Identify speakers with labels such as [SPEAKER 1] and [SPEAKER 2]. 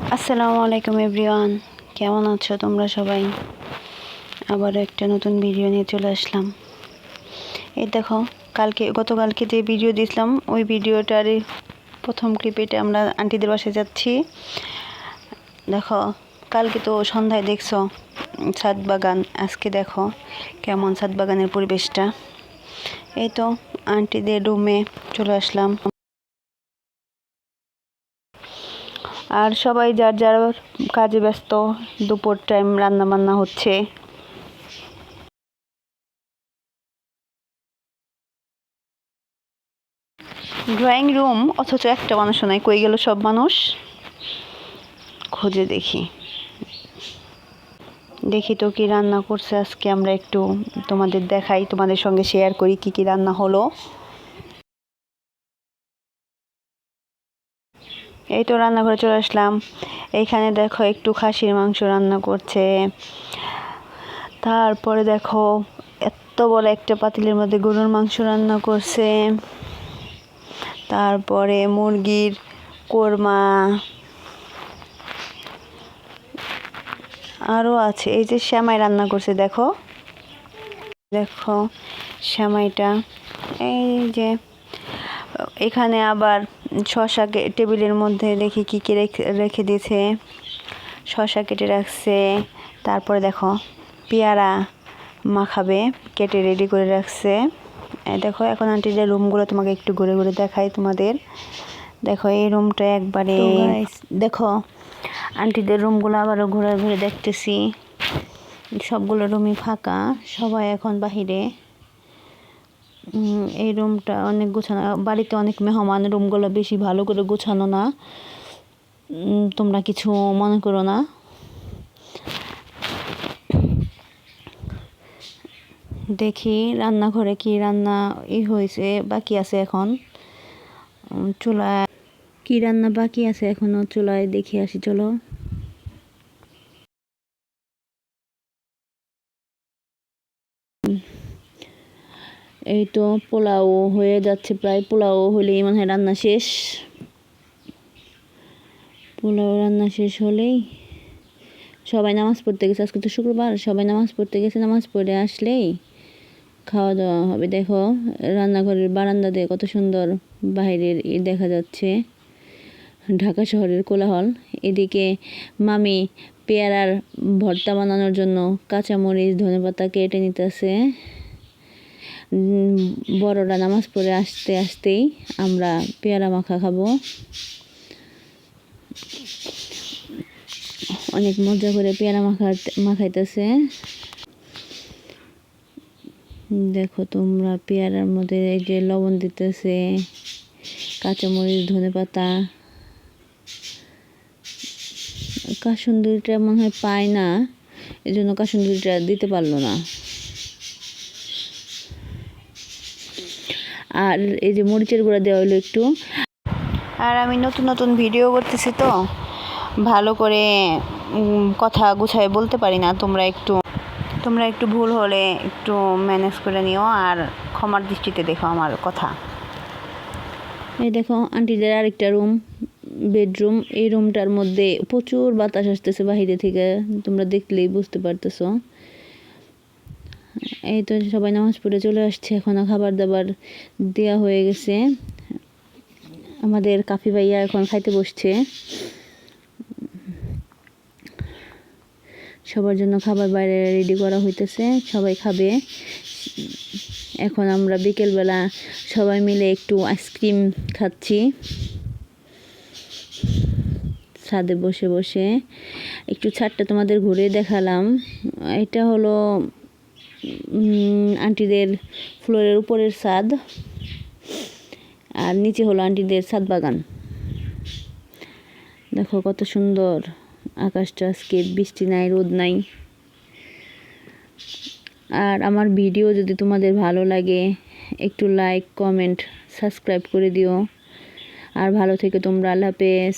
[SPEAKER 1] আসসালামু আলাইকুম এভরিওয়ান, কেমন আছো তোমরা সবাই? আবার একটা নতুন ভিডিও নিয়ে চলে আসলাম। এই দেখো, গতকালকে যে ভিডিও দিয়েছিলাম ওই ভিডিওটার প্রথম ক্লিপেটা আমরা আন্টিদের বাসায় যাচ্ছি। দেখো, কালকে তো সন্ধ্যায় দেখছো ছাদ বাগান, আজকে দেখো কেমন ছাদ বাগানের পরিবেশটা। এই তো আন্টিদের রুমে চলে আসলাম, আর সবাই যার যার কাজে ব্যস্ত। দুপুর টাইম রান্না বান্না হচ্ছে। ড্রয়িং রুম, অথচ একটা মানুষও নাই। কই গেল সব মানুষ? খুঁজে দেখি তো কি রান্না করছে আজকে। আমরা একটু তোমাদের দেখাই, তোমাদের সঙ্গে শেয়ার করি কি কি রান্না হলো। এই তো রান্নাঘরে চলে আসলাম। এইখানে দেখো একটু খাসির মাংস রান্না করছে। তারপরে দেখো এত বড় একটা পাতিলের মধ্যে গরুর মাংস রান্না করছে। তারপরে মুরগির কোরমা আরও আছে। এই যে সেমাই রান্না করছে, দেখো দেখো সেমাইটা। এই যে এখানে আবার শসা টেবিলের মধ্যে দেখি কি কি রেখে দিয়েছে। শসা কেটে রাখছে। তারপরে দেখো পেয়ারা মাখাবে, কেটে রেডি করে রাখছে। দেখো এখন আন্টিদের রুমগুলো তোমাকে একটু ঘুরে ঘুরে দেখাই তোমাদের। দেখো এই রুমটা একবারে, দেখো আন্টিদের রুমগুলো আবারও ঘুরে ঘুরে দেখতেছি। সবগুলো রুমই ফাঁকা, সবাই এখন বাহিরে। এই রুমটা অনেক গোছানো, বাড়িতে অনেক মেহমান, রুমগুলো বেশি ভালো করে গোছানো না, তোমরা কিছু মনে করো না। দেখি রান্নাঘরে কি রান্না হয়েছে, বাকি আছে এখন। চুলায় কি রান্না বাকি আছে এখনো, চুলায় দেখে আসি চলো। এই তো পোলাও হয়ে যাচ্ছে প্রায়, পোলাও হলেই মনে হয় রান্না শেষ। পোলাও রান্না শেষ হলেই সবাই নামাজ পড়তে গেছে। আজকে তো শুক্রবার, সবাই নামাজ পড়তে গেছে। নামাজ পড়ে আসলেই খাওয়া দাওয়া হবে। দেখো রান্নাঘরের বারান্দা দিয়ে কত সুন্দর বাইরের দেখা যাচ্ছে, ঢাকা শহরের কোলাহল। এদিকে মামি পেয়ারার ভর্তা বানানোর জন্য কাঁচামরিচ ধনেপাতা কেটে নিতেছে। বড়রা নামাজ পড়ে আসতেই আমরা পেয়ারা মাখা খাবো। অনেক মজা করে পেয়ারা মাখাইতেছে। দেখো তোমরা, পেয়ারার মধ্যে এই যে লবণ দিতেছে, কাঁচামরিচ ধনেপাতা। কাসুন্দিটা মনে হয় পায় না, এই জন্য কাসুন্দিটা দিতে পারলো না। আর এই যে মরিচের গুঁড়া দেওয়া হলো একটু। আর আমি নতুন নতুন ভিডিও করতেছি তো ভালো করে কথা গুছায় বলতে পারি না। তোমরা একটু ভুল হলে একটু ম্যানেজ করে নিও, আর ক্ষমার দৃষ্টিতে দেখো আমার কথা। এই দেখো আন্টিদের আরেকটা রুম, বেডরুম। এই রুমটার মধ্যে প্রচুর বাতাস আসতেছে বাহিরে থেকে, তোমরা দেখলেই বুঝতে পারতেছো। এই তো সবাই নামাজ পড়ে চলে আসছে, এখনও খাবার দাবার দেওয়া হয়ে গেছে। আমাদের কাফি ভাইয়া এখন খাইতে বসছে। সবার জন্য খাবার বাইরে রেডি করা হইতেছে, সবাই খাবে। এখন আমরা বিকেলবেলা সবাই মিলে একটু আইসক্রিম খাচ্ছি ছাদে বসে বসে। একটু ছাদটা তোমাদের ঘুরে দেখালাম। এটা হলো আন্টিদের ফ্লোরের উপরের ছাদ, আর নিচে হলো আন্টিদের ছাদ বাগান। দেখো কত সুন্দর আকাশটা আজকে, বৃষ্টি নাই, রোদ নাই। আর আমার ভিডিও যদি তোমাদের ভালো লাগে একটু লাইক, কমেন্ট, সাবস্ক্রাইব করে দিও। আর ভালো থেকে তোমরা। আল্লাহ হাফেজ।